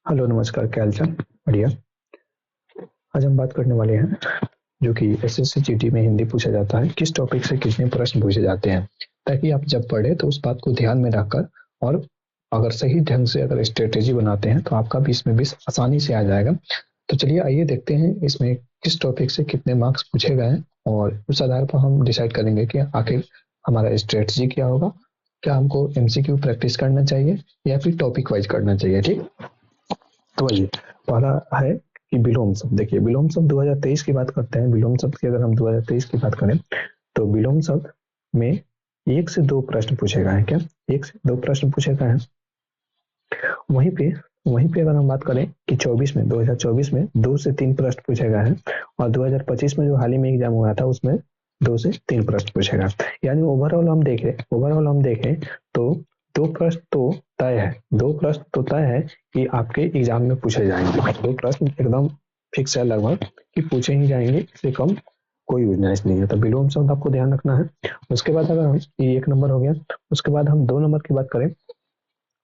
Hello नमस्कार, क्या हाल चाल। बढ़िया। आज हम बात करने वाले हैं जो कि एसएससी जीडी में हिंदी पूछा जाता है, किस टॉपिक से कितने प्रश्न पूछे जाते हैं, ताकि आप जब पढ़े तो उस बात को ध्यान में रखकर और अगर सही ढंग से अगर स्ट्रेटेजी बनाते हैं तो आपका 20 में 20 आसानी से आ जाएगा। तो चलिए आइए देखते हैं इसमें किस टॉपिक से कितने मार्क्स पूछे गए हैं और उस आधार पर हम डिसाइड करेंगे कि आखिर हमारा स्ट्रेटजी क्या होगा। क्या हमको एमसीक्यू प्रैक्टिस करना चाहिए या फिर टॉपिक वाइज करना चाहिए। ठीक, तो आइए, पहला है कि विलोम शब्द। देखिए, विलोम शब्द 2023 की बात करते हैं। विलोम शब्द की अगर हम 2023 की बात करें तो विलोम शब्द में 1 से 2 प्रश्न पूछे गए हैं। क्या 1 से 2 प्रश्न पूछे गए हैं। वहीं पे वहीं पे अगर हम बात करें कि 2024 में 2 से 3 प्रश्न पूछे गए हैं और 2025 में जो हाल ही में एग्जाम हुआ था उसमें 2 से 3 प्रश्न पूछे गए। यानी ओवरऑल हम देखें तो 2 प्रश्न तो तय है। 2 प्रश्न तो तय है कि आपके एग्जाम में पूछे जाएंगे। 2 प्रश्न एकदम फिक्स है लगभग कि पूछे ही जाएंगे, इससे कम कोई गुंजाइश नहीं है। तो विलोम शब्द आपको ध्यान रखना है। उसके बाद अगर हम ये 1 नंबर हो गया, उसके बाद हम 2 नंबर की बात करें,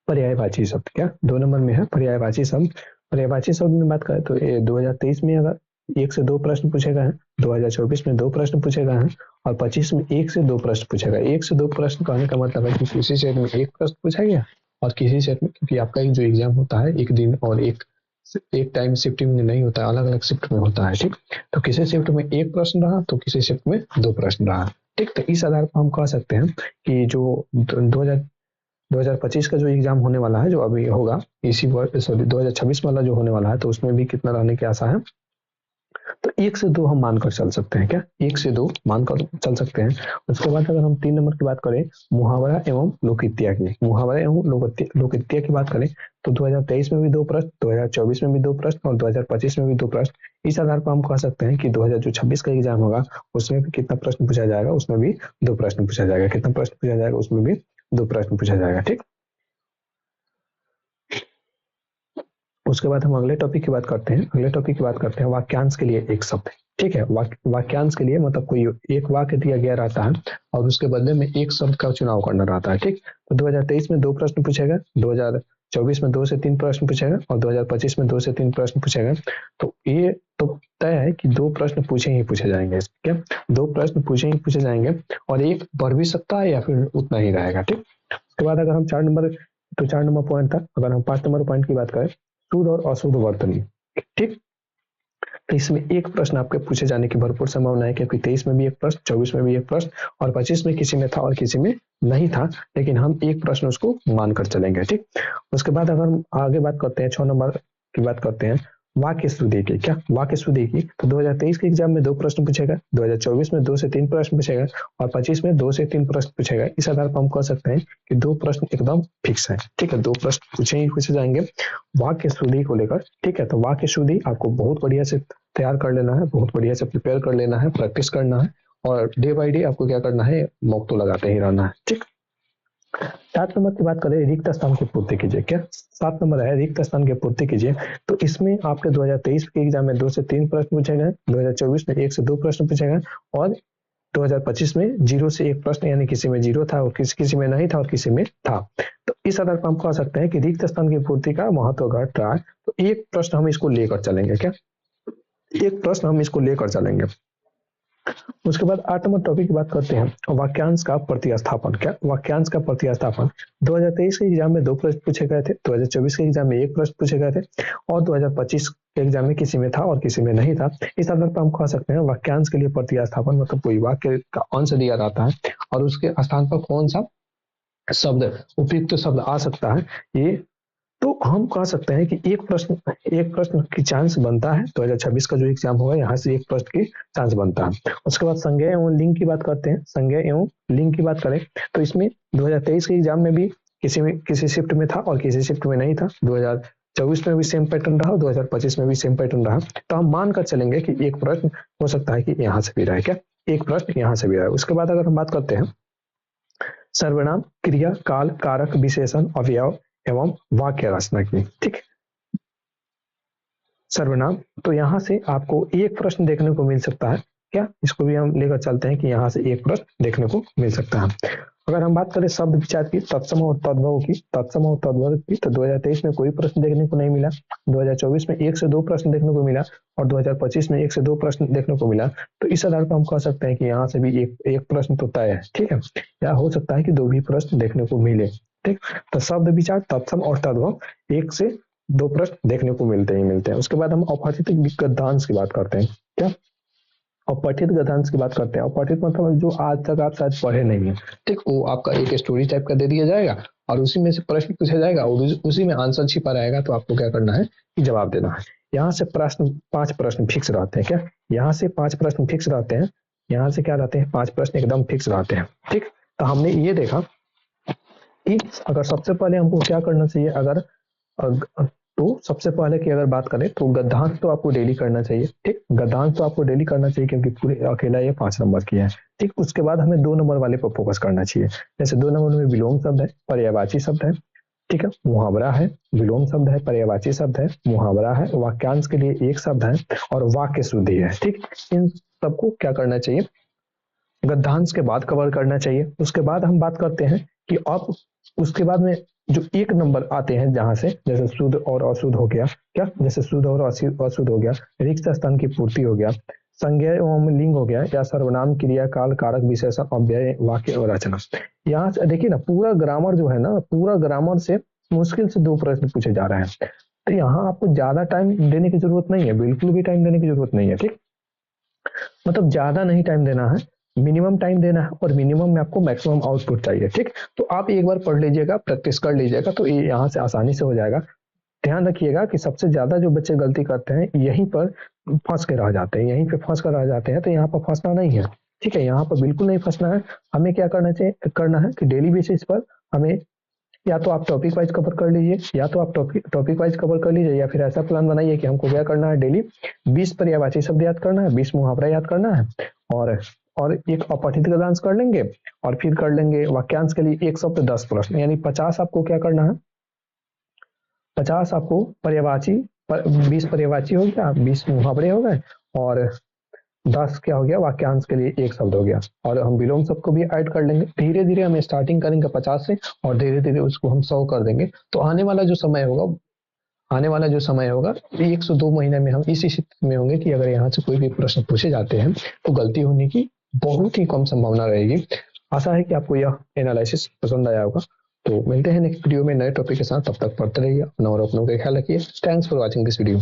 पर्यायवाची शब्द। क्या 2 नंबर में है पर्यायवाची शब्द। पर्यायवाची शब्द में बात करें तो 2023 में अगर 1 से 2 प्रश्न पूछे गए हैं, 2024 में 2 प्रश्न पूछे गए हैं और 25 में 1 से 2 प्रश्न पूछे गए। 1 से 2 प्रश्न कहने का मतलब है कि किसी सेट में 1 प्रश्न पूछा गया और किसी सेट में, क्योंकि आपका जो एग्जाम होता है एक दिन और एक एक टाइम शिफ्टिंग में नहीं होता है, अलग अलग शिफ्ट में होता है। ठीक, तो किसी शिफ्ट में 1 प्रश्न रहा तो किसी शिफ्ट में 2 प्रश्न रहा। ठीक, तो इस आधार पर हम कह सकते हैं कि जो 2025 का जो एग्जाम होने वाला है, जो अभी होगा इसी वर्ष, सॉरी 2026 वाला जो होने वाला है, तो उसमें भी कितना रहने की आशा है। तो 1 से 2 हम मानकर चल सकते हैं। क्या 1 से 2 मानकर चल सकते हैं। उसके बाद अगर हम 3 नंबर की बात करें, मुहावरा एवं लोकित्या की, मुहावरा एवं लोकित्या की बात करें तो 2023 में भी 2 प्रश्न, 2024 में भी 2 प्रश्न और 2025 में भी 2 प्रश्न। इस आधार पर हम कह सकते हैं कि 2026 का एग्जाम होगा उसमें भी कितना प्रश्न पूछा जाएगा, उसमें भी 2 प्रश्न पूछा जाएगा। कितना प्रश्न पूछा जाएगा, उसमें भी 2 प्रश्न पूछा जाएगा। ठीक, उसके बाद हम अगले टॉपिक की बात करते हैं। अगले टॉपिक की बात करते हैं वाक्यांश के लिए एक शब्द। ठीक है, वाक्यांश के लिए मतलब कोई एक वाक्य दिया गया रहता है और उसके बदले में एक शब्द का चुनाव करना रहता है। ठीक, तो 2023 में 2 प्रश्न पूछे गए, 2024 में 2 से 3 प्रश्न पूछे गए और 2025 में 2 से 3 प्रश्न पूछे गए। तो ये तो तय है कि 2 प्रश्न पूछे ही पूछे जाएंगे। क्या 2 प्रश्न पूछे ही पूछे जाएंगे और एक बढ़ भी सकता है या फिर उतना ही रहेगा। ठीक, उसके बाद अगर हम 4 नंबर, तो 4 नंबर पॉइंट था। अगर हम 5 नंबर पॉइंट की बात करें, शुद्ध और अशुद्ध वर्तनी। ठीक, तो इसमें एक प्रश्न आपके पूछे जाने की भरपूर संभावना है, क्योंकि 23 में भी 1 प्रश्न, 24 में भी 1 प्रश्न और 25 में किसी में था और किसी में नहीं था, लेकिन हम एक प्रश्न उसको मानकर चलेंगे। ठीक, उसके बाद अगर हम आगे बात करते हैं, 6 नंबर की बात करते हैं वाक्य शुद्धि की। क्या वाक्य शुद्धि की, तो 2023 के एग्जाम में 2 प्रश्न पूछे गए, 2024 में 2 से 3 प्रश्न पूछे गए और 25 में 2 से 3 प्रश्न पूछे गए। इस आधार पर हम कह सकते हैं कि 2 प्रश्न एकदम फिक्स है। ठीक है, 2 प्रश्न पूछे ही पूछे जाएंगे वाक्य शुद्धि को लेकर। ठीक है, तो वाक्य शुद्धि आपको बहुत बढ़िया से तैयार कर लेना है, बहुत बढ़िया से प्रिपेयर कर लेना है, प्रैक्टिस करना है और डे बाय डे आपको क्या करना है, मॉक तो लगाते ही रहना है। ठीक, 7 नंबर की बात करें, रिक्त स्थान की पूर्ति कीजिए। क्या 7 नंबर है रिक्त स्थान की पूर्ति कीजिए। तो इसमें आपके 2023 के एग्जाम में 2 से 3 प्रश्न पूछे गए, 2024 में 1 से 2 प्रश्न पूछे गए और 2025 में 0 से 1 प्रश्न, यानी किसी में 0 था और किसी में नहीं था और किसी में था। तो इस आधार पर हम कह सकते हैं कि रिक्त स्थान की पूर्ति का महत्व घट रहा है। तो एक प्रश्न हम इसको लेकर चलेंगे। क्या एक प्रश्न हम इसको लेकर चलेंगे। उसके बाद 8 नंबर टॉपिक की बात करते हैं, वाक्यांश का प्रतिस्थापन। क्या वाक्यांश का प्रतिस्थापन, 2023 के एग्जाम में 2 प्रश्न पूछे गए थे, 2024 के एग्जाम में 1 प्रश्न पूछे गए थे और 2025 के एग्जाम में किसी में था और किसी में नहीं था। इस आधार पर हम कह सकते हैं वाक्यांश के लिए प्रतिस्थापन मतलब कोई वाक्य का अंश दिया जाता है और उसके स्थान पर कौन सा शब्द, उपयुक्त शब्द आ सकता है, ये तो हम कह सकते हैं कि एक प्रश्न की चांस बनता है। 2026 का जो एग्जाम होगा यहाँ से एक प्रश्न की चांस बनता है। उसके बाद संज्ञा एवं लिंग की बात करते हैं। संज्ञा एवं लिंग की बात करें तो इसमें 2023 के एग्जाम में भी किसी शिफ्ट में था और किसी शिफ्ट में नहीं था, 2024 में भी सेम पैटर्न रहा, 2025 में भी सेम पैटर्न रहा। तो हम मानकर चलेंगे कि एक प्रश्न हो सकता है कि यहाँ से भी रहे। क्या एक प्रश्न यहाँ से भी रहे। उसके बाद अगर हम बात करते हैं सर्वनाम, क्रिया, काल, कारक, विशेषण, अवयव एवं वाक्य रचना की। ठीक, सर्वनाम, तो यहाँ से आपको एक प्रश्न देखने को मिल सकता है। क्या इसको भी हम लेकर चलते हैं कि यहाँ से एक प्रश्न देखने को मिल सकता है। अगर हम बात करें शब्द विचार की, तत्सम और तद्भव की, तो 2023 में कोई प्रश्न देखने को नहीं मिला, 2024 में 1 से 2 प्रश्न देखने को मिला और 2025 में 1 से 2 प्रश्न देखने को मिला। तो इस आधार पर हम कह सकते हैं कि यहाँ से भी एक प्रश्न तो तय है, ठीक है, या हो सकता है कि 2 भी प्रश्न देखने को मिले, ठीक। तो शब्द विचार, तत्सम और तद्भव 1 से 2 प्रश्न देखने को मिलते हैं। उसके बाद हम अपठित गद्यांश की बात करते हैं। क्या अपठित गद्यांश की बात करते हैं? अपठित मतलब जो आज तक आप शायद पढ़े नहीं है, ठीक, वो आपका एक स्टोरी टाइप का दे दिया जाएगा और उसी में से प्रश्न पूछा जाएगा और उसी में आंसर छिपा रहेगा। तो आपको क्या करना है कि जवाब देना है। यहाँ से प्रश्न 5 प्रश्न फिक्स रहते हैं। क्या यहाँ से 5 प्रश्न फिक्स रहते हैं? यहाँ से क्या रहते हैं? 5 प्रश्न एकदम फिक्स रहते हैं, ठीक। तो हमने ये देखा कि अगर सबसे पहले हमको क्या करना चाहिए, तो सबसे पहले की अगर बात करें तो गद्यांश तो आपको डेली करना चाहिए, ठीक। गद्यांश तो आपको डेली करना चाहिए क्योंकि पूरे अकेला ये 5 नंबर की है, ठीक। उसके बाद हमें 2 नंबर वाले पर फोकस करना चाहिए। जैसे 2 नंबर में विलोम शब्द है, पर्यायवाची शब्द है, ठीक है, मुहावरा है, विलोम शब्द है, पर्यायवाची शब्द है, मुहावरा है, वाक्यांश के लिए एक शब्द है और वाक्य शुद्धि है, ठीक। इन सबको क्या करना चाहिए? गद्यांश के बाद कवर करना चाहिए। उसके बाद हम बात करते हैं कि अब उसके बाद में जो 1 नंबर आते हैं जहां से, जैसे शुद्ध और अशुद्ध हो गया, क्या जैसे शुद्ध और अशुद्ध हो गया, रिक्त स्थान की पूर्ति हो गया, संज्ञा एवं लिंग हो गया, या सर्वनाम, क्रिया, काल, कारक, विशेषण, अव्यय, वाक्य और रचना। यहाँ से देखिए ना, पूरा ग्रामर जो है ना, पूरा ग्रामर से मुश्किल से 2 प्रश्न पूछे जा रहे हैं। तो यहाँ आपको ज्यादा टाइम देने की जरूरत नहीं है, बिल्कुल भी टाइम देने की जरूरत नहीं है, ठीक। मतलब ज्यादा नहीं टाइम देना है, मिनिमम टाइम देना है और मिनिमम में आपको मैक्सिमम आउटपुट चाहिए, ठीक। तो आप एक बार पढ़ लीजिएगा, प्रैक्टिस कर लीजिएगा तो ये यहाँ से आसानी से हो जाएगा। ध्यान रखिएगा कि सबसे ज्यादा जो बच्चे गलती करते हैं यहीं पर फंस के रह जाते हैं, यहीं पे फंस कर रह जाते हैं। तो यहाँ पर फंसना नहीं है, ठीक है, यहाँ पर बिल्कुल नहीं फंसना है। हमें क्या करना है कि डेली बेसिस पर हमें या तो आप टॉपिक वाइज कवर कर लीजिए, या तो आप टॉपिक वाइज कवर कर लीजिए, या फिर ऐसा प्लान बनाइए कि हमको क्या करना है, डेली 20 पर्यायवाची शब्द याद करना है, 20 मुहावरा याद करना है और एक अपठित गद्यांश कर लेंगे और फिर कर लेंगे वाक्यांश के लिए 1 शब्द 10 प्रश्न, यानी 50 आपको क्या करना है, 50 आपको पर्यायवाची, 20 पर्यायवाची हो गया, 20 मुहावरे हो गए और 10 क्या हो गया, वाक्यांश के लिए 1 शब्द हो गया। और हम विलोम शब्द को भी ऐड कर लेंगे। धीरे धीरे हम स्टार्टिंग करेंगे 50 से और धीरे धीरे उसको हम 100 कर देंगे। तो आने वाला जो समय होगा 1 से 2 महीने में हम इसी स्थिति में होंगे कि अगर यहाँ से कोई भी प्रश्न पूछे जाते हैं तो गलती होने की बहुत ही कम संभावना रहेगी। आशा है कि आपको यह एनालिसिस पसंद आया होगा। तो मिलते हैं नेक्स्ट वीडियो में नए टॉपिक के साथ। तब तक पढ़ते रहिए अपना और अपनों का ख्याल रखिए। Thanks for watching this video.